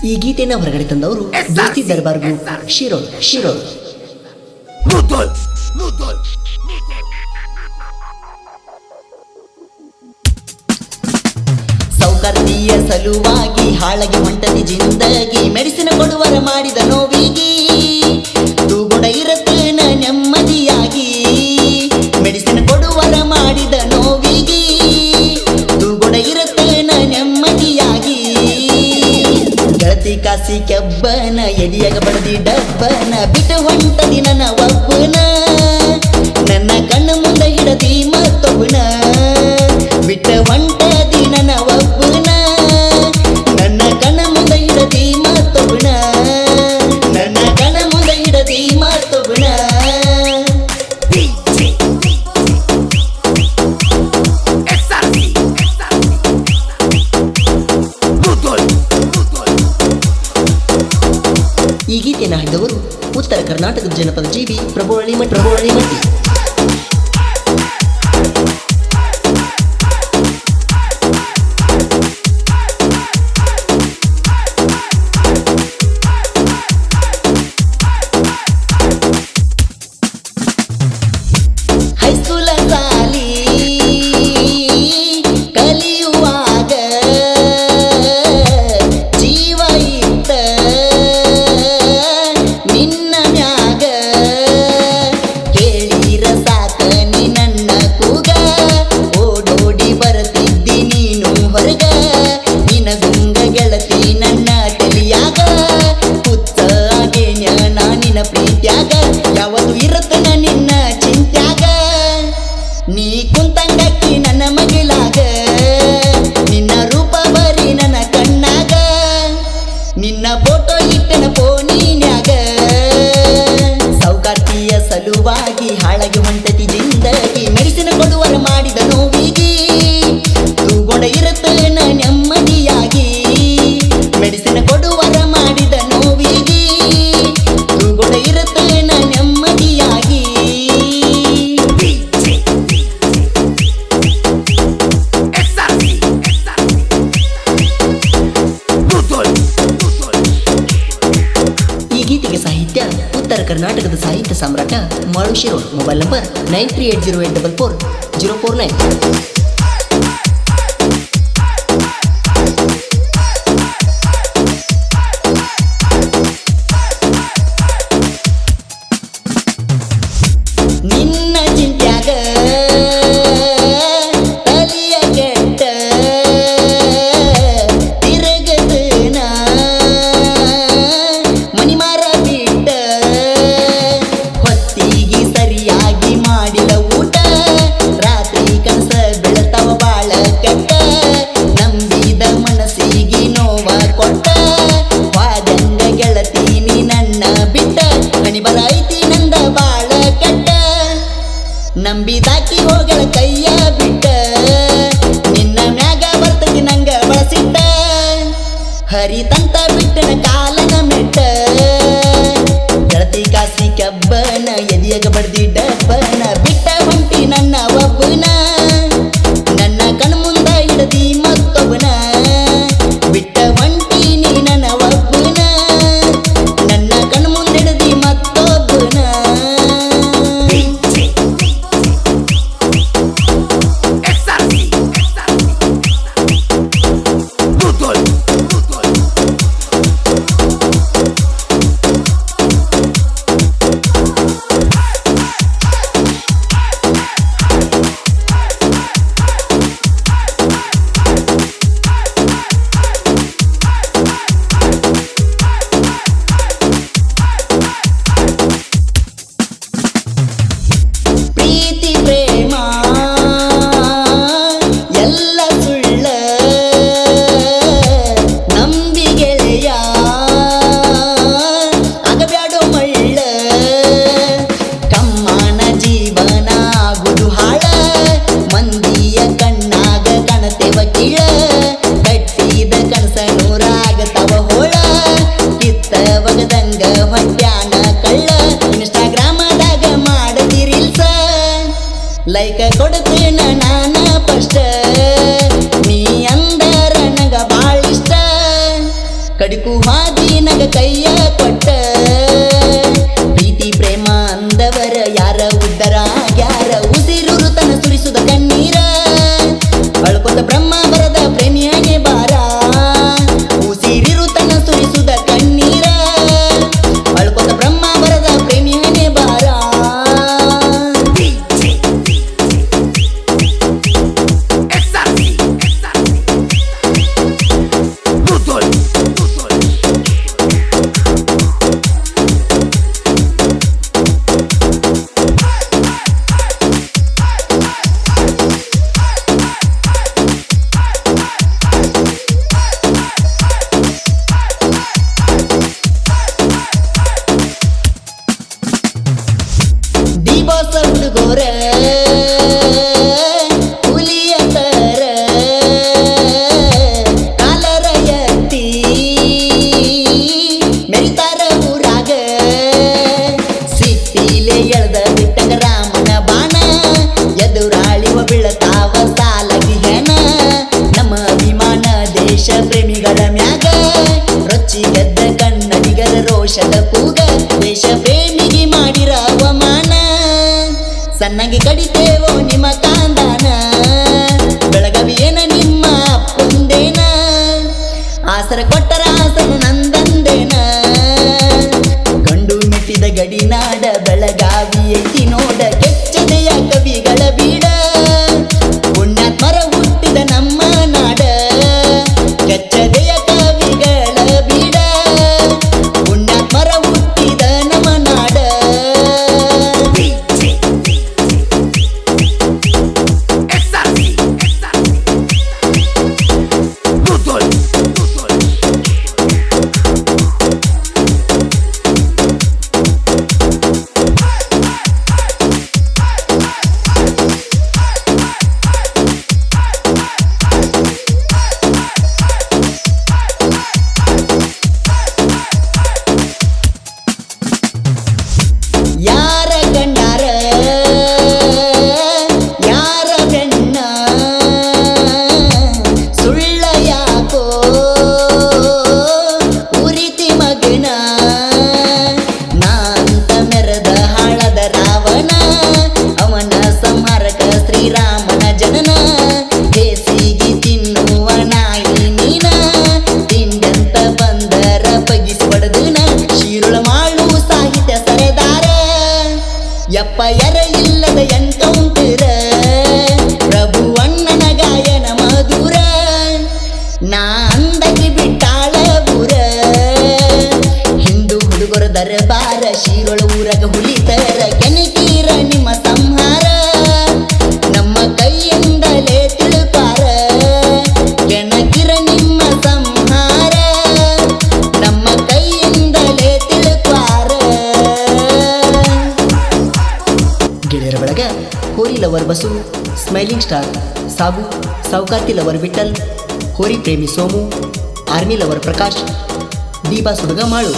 ಈ ಗೀತೆಯನ್ನು ಹೊರಗಡೆ ತಂದವರು ದೋಸ್ತಿ ದರ್ಬಾರ್ ಗ್ರೂಪ್ ಶಿರೋಳ್. ಸೌಕರ್ಯ ಸಲುವಾಗಿ ಹಾಳಗಿ ಹೊಂಟದಿ ಜಿಂದಗಿ ಮೆಡಿಸಿನ್ ಕೊಡುವರ ಮಾಡಿದ ನೋವಿಗಿ ತೂಗುಣ ಇರತ್ತೇನ ನೆಮ್ಮದಿಯಾಗಿ ಮೆಡಿಸಿನ್ ಕೊಡುವರ ಮಾಡಿದ ನೋವಿಗಿ ತೂಗುಣ ಇರತ್ತೇನ ನೆಮ್ಮದಿಯಾಗಿ ಗೆಳತಿ ಕಾಸಿ ಕೆಬ್ಬನ ಎಡಿಯಾಗ ಬಡದಿ ಡಬ್ಬನ ಬಿಟ್ಟು ಹೊಂಟದಿ ನನ್ನ ಒಬ್ಬನ ನನ್ನ ಕಣ್ಣು ಮುಂದೆ ಹಿಡದಿ ಮತ್ತೊಬ್ಬನ ಬಿಟ್ಟ ಹೊಂಟದಿ ನನ್ನ ಒಬ್ಬನ ನನ್ನ ಕಣ್ಣ ಮುಂದೆ ಹಿಡದಿ ಮತ್ತೊಬ್ಬನ ನನ್ನ ಕಣ್ಣ ಮುಂದೆ ಹಿಡದಿ ಮತ್ತೊಬ್ಬನ ಈ ಗೀತೆಯನ್ನು ಹಾಡಿದವರು ಉತ್ತರ ಕರ್ನಾಟಕದ ಜನಪದ ಜೀವಿ ಪ್ರಭುವಳ್ಳಿ ಮಟ್ಟಿ. ಹೈಸ್ಕೂಲ ಸಾಲಿ ಕಲಿಯುವಾಗ ಜೀವ ಇತ್ತ ನಿನ್ನ ಮ್ಯಾಗ ಕೇಳಿರ ಸಾಕ ನೀ ನನ್ನ ಕೂಗ ಓಡೋಡಿ ಬರತಿದ್ದಿ ನೀನು ಹೊರಗ ನಿನ್ನ ಗುಂಗ ಗೆಳತಿ ನನ್ನ ತಲಿಯಾಗ ಹುತ್ತ ಆಗೇನ್ಯ ನಿನ್ನ ಪ್ರೀತ್ಯಾಗ ಯಾವತ್ತು ಇರತ್ತನ ನಿನ್ನ ಚಿಂತ್ಯಾಗ ನೀ ಕುಂತಂಗಕ್ಕಿ ನನ್ನ ಮಗಿಲಾಗ ನಿನ್ನ ರೂಪ ಬರಿ ನನ್ನ ಕಣ್ಣಾಗ ನಿನ್ನ ಫೋಟೋ ಇಟ್ಟನ ಫೋನಿನ್ಯಾಗ ಸೌಕಾರ್ತಿಯ ಸಲುವಾಗಿ ಹಾಳಾಗಿ ಹೊಂಟತಿ ಜಿಂದಗಿ ಮೆಡಿಸಿನ್ ಕೊಡುವರ ಮಾಡಿದ ನೋವಿಗಿ ತೂಗೊಂಡ ಇರತ್ತೇನ ನೆಮ್ಮದಿಯಾಗಿ ಮೆಡಿಸಿನ್ ಕೊಡುವರ ಮಾಡಿದ ನೋವಿಗಿ ತೂಗೊಂಡ ಇರತ್ತೇನ ನೆಮ್ಮದಿಯಾಗಿ ಈ ಗೀತೆಗೆ ಸಾಹಿತ್ಯ ಉತ್ತರ ಕರ್ನಾಟಕದ ಸಾಹಿತ್ಯ ಸಾಮ್ರಾಟ ಮಾಳು ಶಿರೋಳ್. Mobile number 9380840449. ನಿನ್ನ ಚಿಂತ್ಯಾಗ ತಲಿಯ ಕೆಟ್ಟ ತಿರುಗದನ ಮನಿಮಾರ ಬಿಟ್ಟ ಹೊತ್ತಿಗೆ ಸರಿಯಾಗಿ ಮಾಡಿದ ಊಟ ರಾತ್ರಿ ಕನಸ ಬೆಳತವ ಬಾಳ ಕೆಟ್ಟ ನಂಬಿದ ಮನಸ್ಸಿಗೆ ನೋವ ಕೊಟ್ಟ ವಾದಂಗ ಗೆಳತಿ ನೀ ನನ್ನ ಬಿಟ್ಟ ಹಣಿ ಬರೈತಿ ನಂದ ಬಾಳ ಕೆಟ್ಟ ನಂಬಿದಾಕಿ ಹೋಗಳ ಕೈಯ ಬಿಟ್ಟ ನಿನ್ನ ಮ್ಯಾಗ ಬರ್ತತಿ ನಂಗ ಬಳಸಿಟ್ಟ ಹರಿತಂತ ಬಿಟ್ಟನ ಕಾಲನ ಮೆಟ್ಟ ಗೆಳತಿ ಕಾಸಿ ಕೆಬ್ಬನ ಎದಿಯಾಗ ಬಡ್ದಿ ಡಬ್ಬನ ಬಿಟ್ಟ ಹೊಂಟಿ ನನ್ನ ಒಬ್ಬನ ನನ್ನ ಕಣ್ ಮುಂದ ಹಿಡದಿ ಮತ್ತೊಬ್ಬನ ಬಿಟ್ಟ ಹೊಂಟಿ ನೀ ನನ್ನ ಒಬ್ಬನ ನನ್ನ ಕಣ್ ಮುಂದೆ ಹಿಡದಿ ಮತ್ತೊಬ್ಬನ ಪ್ರೀತಿ ಪ್ರೇಮ ಎಲ್ಲ ಸುಳ್ಳ ನಂಬಿ ಗೆಳೆಯ ಆಗಬ್ಯಾಡೋ ಮಳ್ಳ ಕಮ್ಮನ ಜೀವನ ಆಗುದು ಹಾಳ ಮಂದಿಯ ಕಣ್ಣಾಗ ಕಣತೆವ ಕೀಳ ಕಟ್ಟಿದ ಕನಸ ನೂರಾಗತವ ಹೋಳ ಕಿತ್ತವಗದಂಗ ಹೊಂಟ್ಯಾನ ಕಳ್ಳ ಇನ್ಸ್ಟಾಗ್ರಾಮದಾಗ ಮಾಡದಿ ರೀಲ್ಸ ಲೈಕ ಕೊಡ್ತೇನ ನಾನ ಫಸ್ಟ್ ನೀ ಅಂದರ ನಂಗ ಬಾಳ ಇಷ್ಟ ಕಡಿಕು ಹಾದಿ ನಗ ಕೈಯ ಕೊಟ್ಟ ಪ್ರೀತಿ ಪ್ರೇಮ ಅಂದವರ ಯಾರ ಉದ್ದರ ಯಾರ ಉಸಿರು ತನ ಸುರಿಸುದ ಕಣ್ಣೀರ ಅಳ್ಕೊತ ಬ್ರಹ್ಮ ಬರದ ಪ್ರೇಮಿಯನೇ ಬಾರ ಉಸಿರಿರು ತನ ಸುರಿಸುದ ಕಣ್ಣೀರ ಅಳ್ಕೊತ ಬ್ರಹ್ಮ ಬರದ ಪ್ರೇಮಿಯನೇ ಬಾರ ದಿವಸ ಹುಡುಗೋರ ಹುಲಿಯ ತರ ಕಾಲರ ಎತ್ತಿ ಮೆರಿತಾರ ಊರಾಗ ಸಿಟ್ಟಿಲೆ ಎಳ್ದ ಬಿಟ್ಟಂಗ ರಾಮನ ಬಾಣ ಎದುರಾಳಿವ ಬೀಳತಾವ ಸಾಲಗಿ ಹೆಣ ನಮ್ಮ ಅಭಿಮಾನ ದೇಶ ಪ್ರೇಮಿಗಳ ಮ್ಯಾಗ ರೊಚ್ಚಿಗೆದ್ದ ಕನ್ನಡಿಗರ ರೋಷದ ಕೂಗ ದೇಶ ಪ್ರೇಮಿಗೆ ಮಾಡಿರ ಅವಮಾನ ಸಣ್ಣಗೆ ಕಡಿತೇವೋ ನಿಮ್ಮ ಕಾಂದಾನ ಬೆಳಗಾವಿ ಏನ ನಿಮ್ಮ ಅಪ್ಪಂದೇನ ಆಸರ ಕೊಟ್ಟರ ಆಸನು ನಂದಂದೇನ ಗಂಡು ಮೆಟ್ಟಿದ ಗಡಿನಾಡ ಬೆಳಗಾವಿ ಐತಿ ನೋಡ ಕೆಚ್ಚದೆಯ ಕವಿಗಳ ಬೀಡ ಪುಣ್ಯಾತ್ಮರ ಹುಟ್ಟಿದ ನಮ್ಮ ನಾಡ ಕೆಚ್ಚದೆಯ ಕವಿಗಳ ಬೀಡ ಪುಣ್ಯಾತ್ಮರ ಹುಟ್ಟಿದ ನಮ್ಮ ನಾಡ ಯಾರ ಗಂಡಾರ ಯಾರ ಬೆನ್ನ ಸುಳ್ಳ ಯಾಕೋ ಉರಿತಿ ಮಗನ ನಾಂತ ಮೆರೆದ ಹಾಳದ ರಾವಣ ಅವನ ಸಂಹಾರಕ ಶ್ರೀರಾಮನ ಜನನ ಬೇಸಿಗೆ ತಿನ್ನುವ ನಾಯಿ ನೀನ ತಿಂಡಂತ ಬಂದರ ಬಗಿಸಿ ಬಡದನ ಶಿರುಳ ಮಾಡು ಸಾಹಿತ್ಯ ಸರೆದಾರ ಯಪ್ಪ ಎರ ಇಲ್ಲದ ಎನ್ಕೌಂಟರ ಪ್ರಭು ಅಣ್ಣನ ಗಾಯನ ಮಧುರ ನಾ ಅಂದಗಿ ಬಿಟ್ಟಾಳ ಬುರ ಹಿಂದೂ ಹುಡುಗರ ದರಬಾರ ಶಿರೋಳ ಊರಗ ಹುಲಿತರ ಕೆಣಕೀರ ನಿಮ್ಮ ಸಂಹಾರ ನಮ್ಮ ಕೈಯಿಂದಲೇ ತಿಳುಪಾರ ಕೆಣಕಿರ ನಿಮ್ಮ ಸಂಹಾರ ನಮ್ಮ ಕೈಯಿಂದಲೇ ತಿಳುಪಾರ ಗೆಳೆಯರ ಬಳಗ ಹೋರಿ ಲವರ್ ಬಸು ಸ್ಮೈಲಿಂಗ್ ಸ್ಟಾರ್ ಸಾಬು ಸಾವುಕಾರ್ತಿ ಲವರ್ ವಿಠಲ್ ಹೋರಿ ಪ್ರೇಮಿ ಸೋಮು ಆರ್ಮಿ ಲವರ್ ಪ್ರಕಾಶ್ ದೀಪಾ ಸುಡುಗ ಮಾಳು